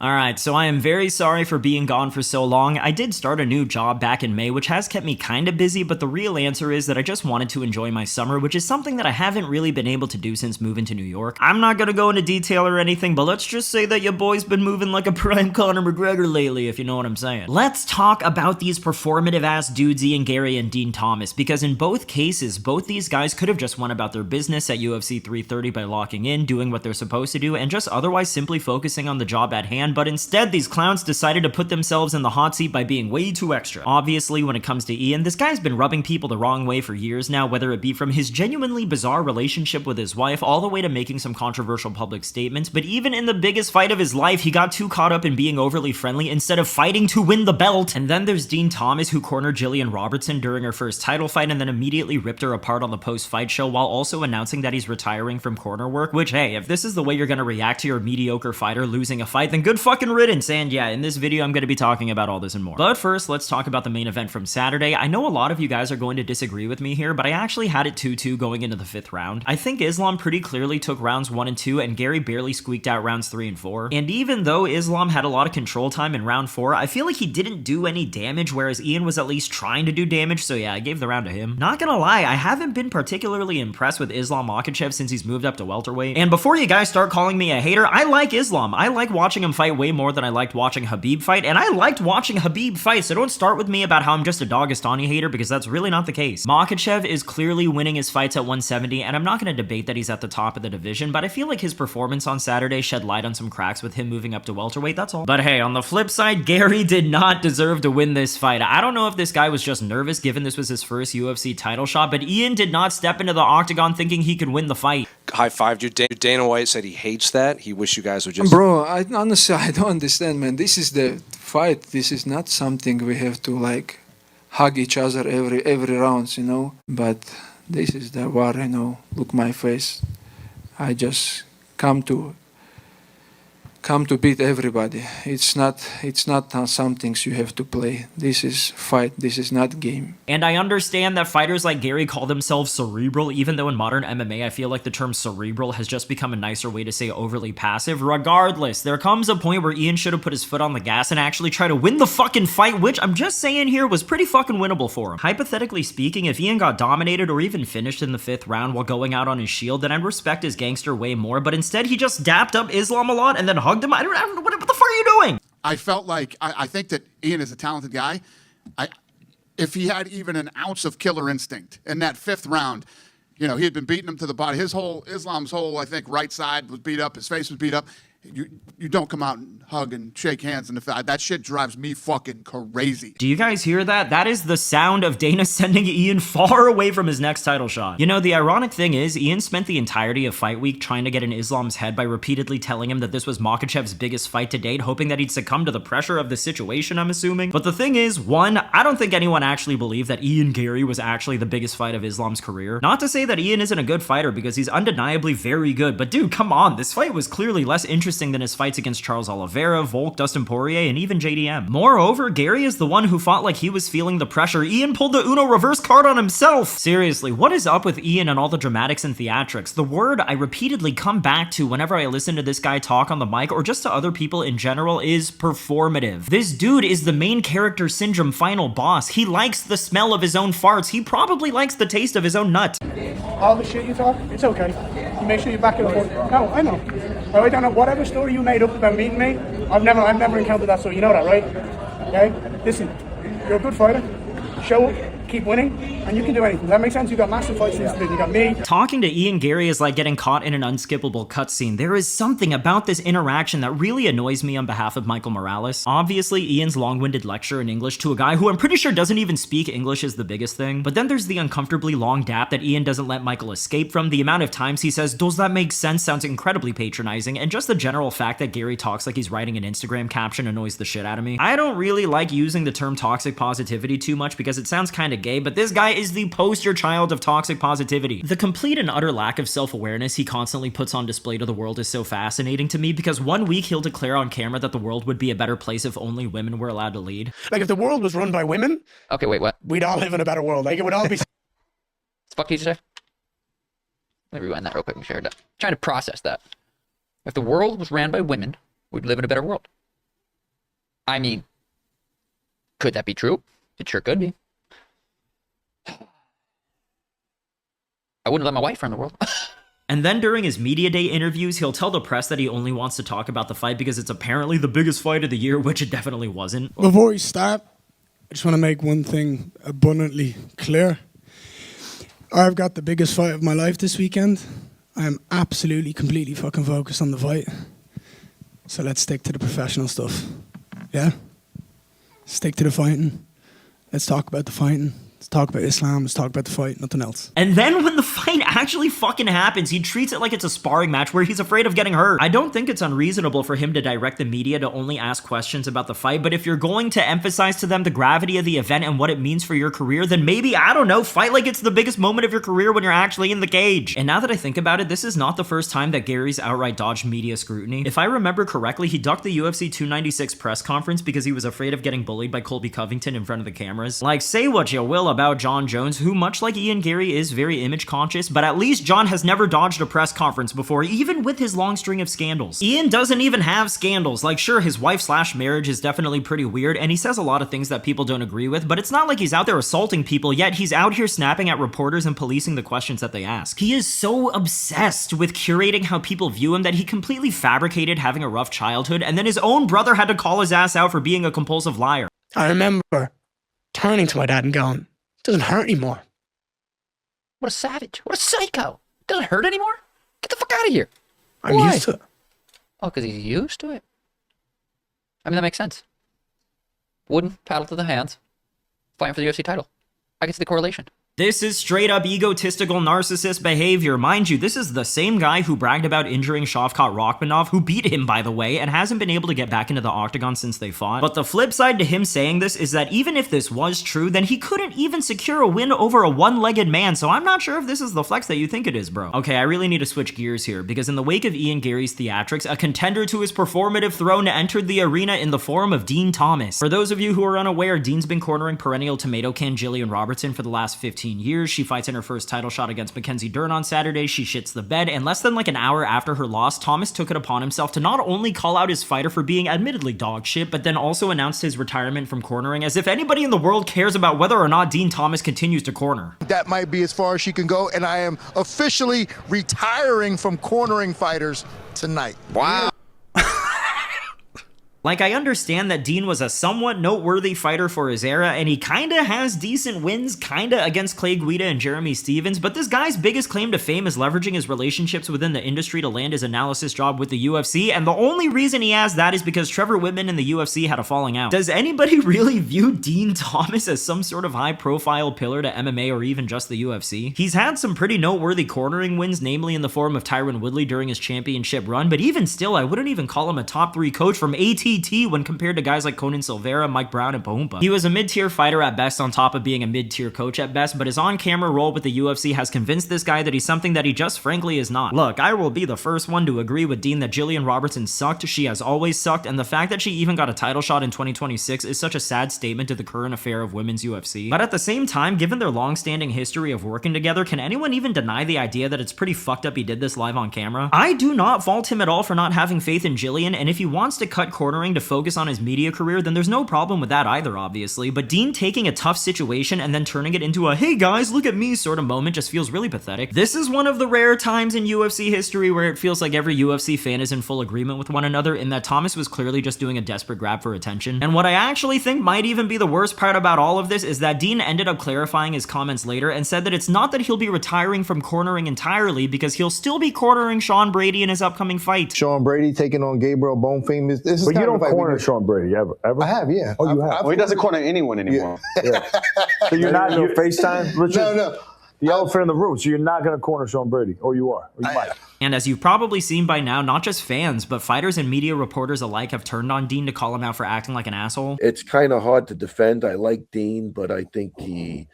Alright, so I am very sorry for being gone for so long. I did start a new job back in May, which has kept me kinda busy, but the real answer is that I just wanted to enjoy my summer, which is something that I haven't really been able to do since moving to New York. I'm not gonna go into detail or anything, but let's just say that your boy's been moving like a prime Conor McGregor lately, if you know what I'm saying. Let's talk about these performative-ass dudes Ian Garry and Dean Thomas, because in both cases, both these guys could have just went about their business at UFC 330 by locking in, doing what they're supposed to do, and just otherwise simply focusing on the job at hand, but instead these clowns decided to put themselves in the hot seat by being way too extra. Obviously, when it comes to Ian, this guy's been rubbing people the wrong way for years now, whether it be from his genuinely bizarre relationship with his wife all the way to making some controversial public statements, but even in the biggest fight of his life, he got too caught up in being overly friendly instead of fighting to win the belt. And then there's Dean Thomas, who cornered Jillian Robertson during her first title fight and then immediately ripped her apart on the post-fight show while also announcing that he's retiring from corner work, which, hey, if this is the way you're gonna react to your mediocre fighter losing a fight, then good fucking riddance. And yeah, in this video I'm going to be talking about all this and more. But first, let's talk about the main event from Saturday. I know a lot of you guys are going to disagree with me here, but I actually had it 2-2 going into the 5th round. I think Islam pretty clearly took rounds 1 and 2, and Garry barely squeaked out rounds 3 and 4. And even though Islam had a lot of control time in round 4, I feel like he didn't do any damage, whereas Ian was at least trying to do damage, so yeah, I gave the round to him. Not gonna lie, I haven't been particularly impressed with Islam Makhachev since he's moved up to welterweight. And before you guys start calling me a hater, I like Islam. I like watching him fight way more than I liked watching Habib fight, and I liked watching Habib fight, so don't start with me about how I'm just a Dagestani hater, because that's really not the case. Makhachev is clearly winning his fights at 170, and I'm not going to debate that he's at the top of the division, but I feel like his performance on Saturday shed light on some cracks with him moving up to welterweight, that's all. But hey, on the flip side, Garry did not deserve to win this fight. I don't know if this guy was just nervous given this was his first UFC title shot, but Ian did not step into the octagon thinking he could win the fight. High-fived you. Dana White said he hates that. He wish you guys would just... Bro, honestly, I don't understand, man. This is the fight. This is not something we have to, like, hug each other every round, you know? But this is the war, you know? Look my face. I just come to beat everybody. It's not some things you have to play. This is fight. This is not game. And I understand that fighters like Garry call themselves cerebral, even though in modern MMA I feel like the term cerebral has just become a nicer way to say overly passive. Regardless, there comes a point where Ian should have put his foot on the gas and actually try to win the fucking fight, which I'm just saying here was pretty fucking winnable for him. Hypothetically speaking, if Ian got dominated or even finished in the 5th round while going out on his shield, then I'd respect his gangster way more, but instead he just dapped up Islam a lot and then hugged him. I don't know, what the fuck are you doing? I felt like, I think that Ian is a talented guy. If he had even an ounce of killer instinct in that 5th round, you know, he had been beating him to the body. Islam's whole, I think, right side was beat up. His face was beat up. You don't come out and hug and shake hands in the fight. That shit drives me fucking crazy. Do you guys hear that? That is the sound of Dana sending Ian far away from his next title shot. You know, the ironic thing is, Ian spent the entirety of fight week trying to get in Islam's head by repeatedly telling him that this was Makhachev's biggest fight to date, hoping that he'd succumb to the pressure of the situation, I'm assuming. But the thing is, one, I don't think anyone actually believed that Ian Garry was actually the biggest fight of Islam's career. Not to say that Ian isn't a good fighter, because he's undeniably very good, but dude, come on, this fight was clearly less interesting than his fights against Charles Oliveira, Volk, Dustin Poirier, and even JDM. Moreover, Garry is the one who fought like he was feeling the pressure. Ian pulled the Uno reverse card on himself. Seriously, what is up with Ian and all the dramatics and theatrics? The word I repeatedly come back to whenever I listen to this guy talk on the mic or just to other people in general is performative. This dude is the main character syndrome final boss. He likes the smell of his own farts. He probably likes the taste of his own nut. All the shit you talk, it's okay. You make sure you back it up. No, I know. I don't know. Whatever story you made up about meeting me, I've never encountered that, so you know that, right? Okay? Listen, you're a good fighter. Show up, keep winning, and you can do anything. Does that make sense? You got massive fights in this division. You got me. Talking to Ian Garry is like getting caught in an unskippable cutscene. There is something about this interaction that really annoys me on behalf of Michael Morales. Obviously, Ian's long-winded lecture in English to a guy who I'm pretty sure doesn't even speak English is the biggest thing. But then there's the uncomfortably long dap that Ian doesn't let Michael escape from. The amount of times he says, "Does that make sense?" sounds incredibly patronizing, and just the general fact that Garry talks like he's writing an Instagram caption annoys the shit out of me. I don't really like using the term toxic positivity too much because it sounds kind of gay, but this guy is the poster child of toxic positivity. The complete and utter lack of self-awareness he constantly puts on display to the world is so fascinating to me, because one week he'll declare on camera that the world would be a better place if only women were allowed to lead. Like, if the world was run by women... Okay, wait, what? We'd all live in a better world. Like, it would all be... What the fuck did you say? Let me rewind that real quick and share it. Trying to process that. If the world was ran by women, we'd live in a better world. I mean, could that be true? It sure could be. I wouldn't let my wife run the world. And then during his media day interviews, he'll tell the press that he only wants to talk about the fight because it's apparently the biggest fight of the year, which it definitely wasn't. Before we start, I just want to make one thing abundantly clear. I've got the biggest fight of my life this weekend. I am absolutely, completely fucking focused on the fight. So let's stick to the professional stuff. Yeah? Stick to the fighting. Let's talk about the fighting. Let's talk about Islam. Let's talk about the fight. Nothing else. And then when the fight actually fucking happens, he treats it like it's a sparring match where he's afraid of getting hurt. I don't think it's unreasonable for him to direct the media to only ask questions about the fight, but if you're going to emphasize to them the gravity of the event and what it means for your career, then maybe, I don't know, fight like it's the biggest moment of your career when you're actually in the cage. And now that I think about it, this is not the first time that Gary's outright dodged media scrutiny. If I remember correctly, he ducked the UFC 296 press conference because he was afraid of getting bullied by Colby Covington in front of the cameras. Like, say what you will about John Jones, who, much like Ian Garry, is very image conscious, but at least John has never dodged a press conference before, even with his long string of scandals. Ian doesn't even have scandals. Like, sure, his wife/marriage is definitely pretty weird, and he says a lot of things that people don't agree with, but it's not like he's out there assaulting people, yet he's out here snapping at reporters and policing the questions that they ask. He is so obsessed with curating how people view him that he completely fabricated having a rough childhood, and then his own brother had to call his ass out for being a compulsive liar. I remember turning to my dad and going, it doesn't hurt anymore. What a savage. What a psycho. Doesn't hurt anymore? Get the fuck out of here. I'm Why? used to it. Oh, because he's used to it. I mean, that makes sense. Wooden, paddle to the hands, fighting for the UFC title. I can see the correlation. This is straight up egotistical narcissist behavior. Mind you, this is the same guy who bragged about injuring Shavkat Rakhmonov, who beat him, by the way, and hasn't been able to get back into the octagon since they fought. But the flip side to him saying this is that even if this was true, then he couldn't even secure a win over a one-legged man, so I'm not sure if this is the flex that you think it is, bro. Okay, I really need to switch gears here, because in the wake of Ian Garry's theatrics, a contender to his performative throne entered the arena in the form of Dean Thomas. For those of you who are unaware, Dean's been cornering perennial tomato can Jillian Robertson for the last 15 years. She fights in her first title shot against Mackenzie Dern on Saturday. She shits the bed, and less than like an hour after her loss, Thomas took it upon himself to not only call out his fighter for being admittedly dog shit, but then also announced his retirement from cornering, as if anybody in the world cares about whether or not Dean Thomas continues to corner. That might be as far as she can go, and I am officially retiring from cornering fighters tonight. Wow. Like, I understand that Dean was a somewhat noteworthy fighter for his era, and he kinda has decent wins, kinda against Clay Guida and Jeremy Stevens, but this guy's biggest claim to fame is leveraging his relationships within the industry to land his analysis job with the UFC, and the only reason he has that is because Trevor Whitman and the UFC had a falling out. Does anybody really view Dean Thomas as some sort of high-profile pillar to MMA or even just the UFC? He's had some pretty noteworthy cornering wins, namely in the form of Tyron Woodley during his championship run, but even still, I wouldn't even call him a top 3 coach from ATT when compared to guys like Conan Silveira, Mike Brown, and Pahumpa. He was a mid-tier fighter at best on top of being a mid-tier coach at best, but his on-camera role with the UFC has convinced this guy that he's something that he just frankly is not. Look, I will be the first one to agree with Dean that Jillian Robertson sucked. She has always sucked, and the fact that she even got a title shot in 2026 is such a sad statement to the current affair of women's UFC. But at the same time, given their long-standing history of working together, can anyone even deny the idea that it's pretty fucked up he did this live on camera? I do not fault him at all for not having faith in Jillian, and if he wants to cut cornering to focus on his media career, then there's no problem with that either, obviously, but Dean taking a tough situation and then turning it into a hey guys, look at me sort of moment just feels really pathetic. This is one of the rare times in UFC history where it feels like every UFC fan is in full agreement with one another, in that Thomas was clearly just doing a desperate grab for attention. And what I actually think might even be the worst part about all of this is that Dean ended up clarifying his comments later and said that it's not that he'll be retiring from cornering entirely, because he'll still be cornering Sean Brady in his upcoming fight. Sean Brady taking on Gabriel Bonfim. This is but you don't like corner Sean Brady ever? I have, yeah. Oh, you have? Well, he doesn't corner anyone anymore. Yeah. So you're not in your FaceTime, Richard? No. The elephant in the room. So you're not going to corner Sean Brady, or you are? Or you might. And as you've probably seen by now, not just fans, but fighters and media reporters alike have turned on Dean to call him out for acting like an asshole. It's kind of hard to defend. I like Dean, but I think he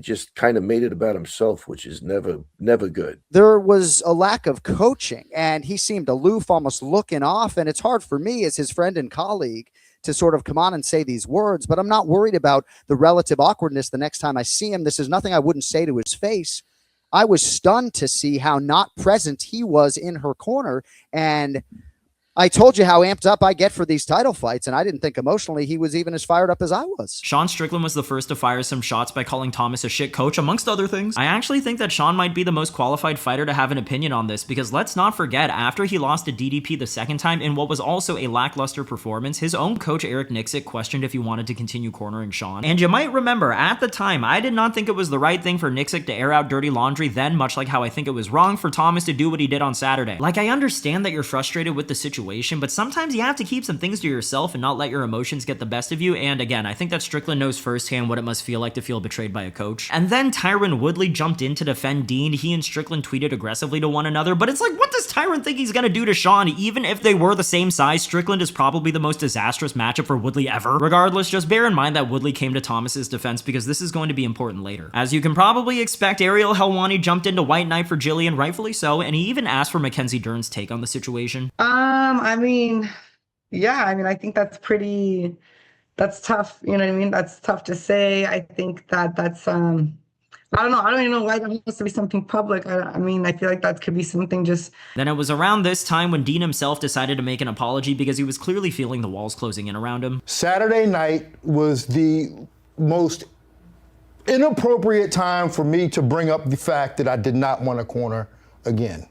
just kind of made it about himself, which is never good. There was a lack of coaching, and he seemed aloof, almost looking off. And it's hard for me as his friend and colleague to sort of come on and say these words, but I'm not worried about the relative awkwardness the next time I see him. This is nothing I wouldn't say to his face. I was stunned to see how not present he was in her corner. And I told you how amped up I get for these title fights, and I didn't think emotionally he was even as fired up as I was. Sean Strickland was the first to fire some shots by calling Thomas a shit coach, amongst other things. I actually think that Sean might be the most qualified fighter to have an opinion on this, because let's not forget, after he lost to DDP the second time in what was also a lackluster performance, his own coach Eric Nixick questioned if he wanted to continue cornering Sean. And you might remember, at the time, I did not think it was the right thing for Nixick to air out dirty laundry then, much like how I think it was wrong for Thomas to do what he did on Saturday. Like, I understand that you're frustrated with the situation, but sometimes you have to keep some things to yourself and not let your emotions get the best of you, and again, I think that Strickland knows firsthand what it must feel like to feel betrayed by a coach. And then Tyron Woodley jumped in to defend Dean. He and Strickland tweeted aggressively to one another, but it's like, what does Tyron think he's gonna do to Sean? Even if they were the same size, Strickland is probably the most disastrous matchup for Woodley ever. Regardless, just bear in mind that Woodley came to Thomas's defense because this is going to be important later. As you can probably expect, Ariel Helwani jumped into White Knight for Jillian, rightfully so, and he even asked for Mackenzie Dern's take on the situation. I mean, yeah, I mean, I think that's tough. You know what I mean? That's tough to say. I think that's, I don't know. I don't even know why that has to be something public. I mean, I feel like that could be something just... Then it was around this time when Dean himself decided to make an apology because he was clearly feeling the walls closing in around him. Saturday night was the most inappropriate time for me to bring up the fact that I did not want to corner again.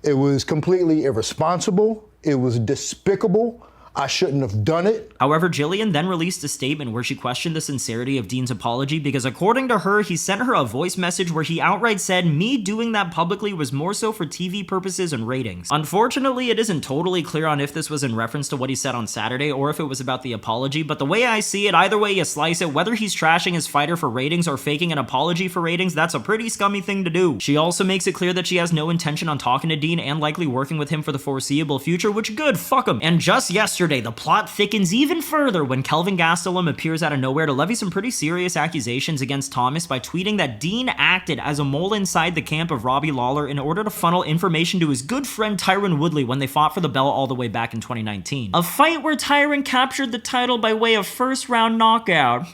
It was completely irresponsible. It was despicable. I shouldn't have done it. However, Jillian then released a statement where she questioned the sincerity of Dean's apology because according to her, he sent her a voice message where he outright said, "Me doing that publicly was more so for TV purposes and ratings." Unfortunately, it isn't totally clear on if this was in reference to what he said on Saturday or if it was about the apology, but the way I see it, either way you slice it, whether he's trashing his fighter for ratings or faking an apology for ratings, that's a pretty scummy thing to do. She also makes it clear that she has no intention on talking to Dean and likely working with him for the foreseeable future, which good, fuck him. And just yesterday, the plot thickens even further when Kelvin Gastelum appears out of nowhere to levy some pretty serious accusations against Thomas by tweeting that Dean acted as a mole inside the camp of Robbie Lawler in order to funnel information to his good friend Tyron Woodley when they fought for the belt all the way back in 2019. A fight where Tyron captured the title by way of first round knockout.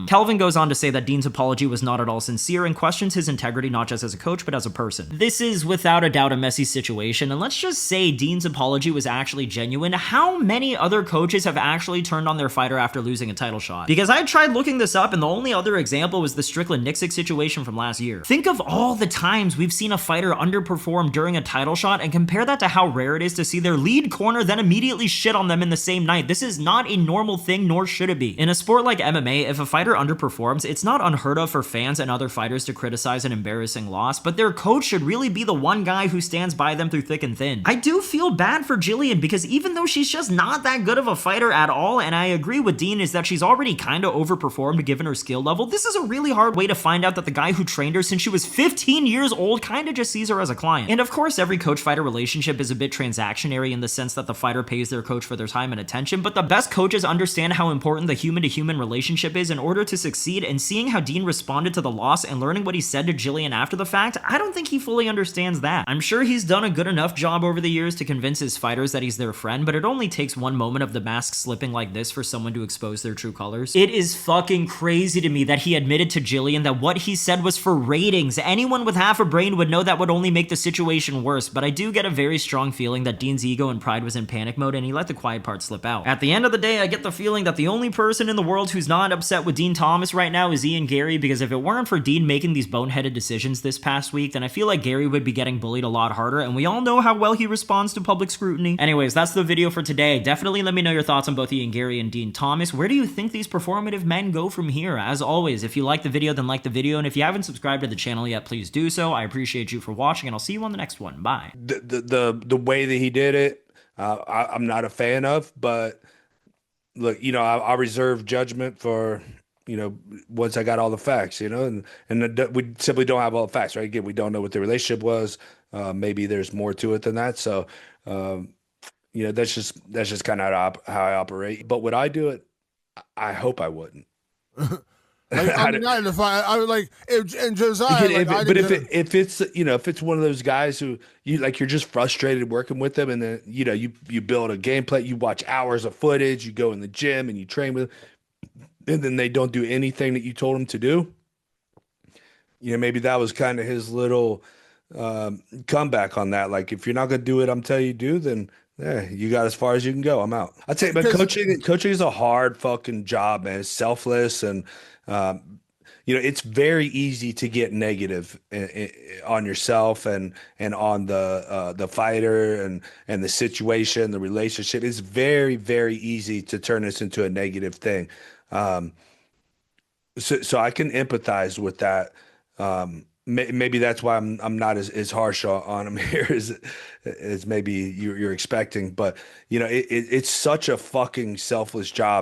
Kelvin goes on to say that Dean's apology was not at all sincere and questions his integrity not just as a coach but as a person. This is without a doubt a messy situation, and let's just say Dean's apology was actually genuine. How many other coaches have actually turned on their fighter after losing a title shot? Because I tried looking this up and the only other example was the Strickland Nixick situation from last year. Think of all the times we've seen a fighter underperform during a title shot and compare that to how rare it is to see their lead corner then immediately shit on them in the same night. This is not a normal thing, nor should it be. In a sport like MMA, if a fighter underperforms, it's not unheard of for fans and other fighters to criticize an embarrassing loss, but their coach should really be the one guy who stands by them through thick and thin. I do feel bad for Jillian because even though she's just not that good of a fighter at all, and I agree with Dean is that she's already kind of overperformed given her skill level, this is a really hard way to find out that the guy who trained her since she was 15 years old kind of just sees her as a client. And of course, every coach-fighter relationship is a bit transactionary in the sense that the fighter pays their coach for their time and attention, but the best coaches understand how important the human-to-human relationship is in order to succeed, and seeing how Dean responded to the loss and learning what he said to Jillian after the fact, I don't think he fully understands that. I'm sure he's done a good enough job over the years to convince his fighters that he's their friend, but it only takes one moment of the mask slipping like this for someone to expose their true colors. It is fucking crazy to me that he admitted to Jillian that what he said was for ratings. Anyone with half a brain would know that would only make the situation worse, but I do get a very strong feeling that Dean's ego and pride was in panic mode and he let the quiet part slip out. At the end of the day, I get the feeling that the only person in the world who's not upset with Dean Thomas right now is Ian Garry, because if it weren't for Dean making these boneheaded decisions this past week, then I feel like Garry would be getting bullied a lot harder, and we all know how well he responds to public scrutiny. Anyways, that's the video for today. Definitely let me know your thoughts on both Ian Garry and Dean Thomas. Where do you think these performative men go from here? As always, if you like the video, then like the video, and if you haven't subscribed to the channel yet, please do so. I appreciate you for watching, and I'll see you on the next one. Bye. The way that he did it, I'm not a fan of, but look, I reserve judgment for, once I got all the facts, and we simply don't have all the facts, right? Again, we don't know what the relationship was. Maybe there's more to it than that. So, that's just kind of how I operate. But would I do it? I hope I wouldn't. I'm not in the fight. I would like if Josiah. If it's one of those guys who you're just frustrated working with them, and then you build a game plan, you watch hours of footage, you go in the gym and you train with them, and then they don't do anything that you told them to do. Maybe that was kind of his little comeback on that. Like, if you're not gonna do it, I'm telling you do, then yeah, you got as far as you can go. I'm out. I'd say, but coaching is a hard fucking job, man. It's selfless, and it's very easy to get negative on yourself and on the fighter and the situation, the relationship. It's very, very easy to turn this into a negative thing. So I can empathize with that. Maybe that's why I'm not as harsh on him here as maybe you're expecting. But it's such a fucking selfless job.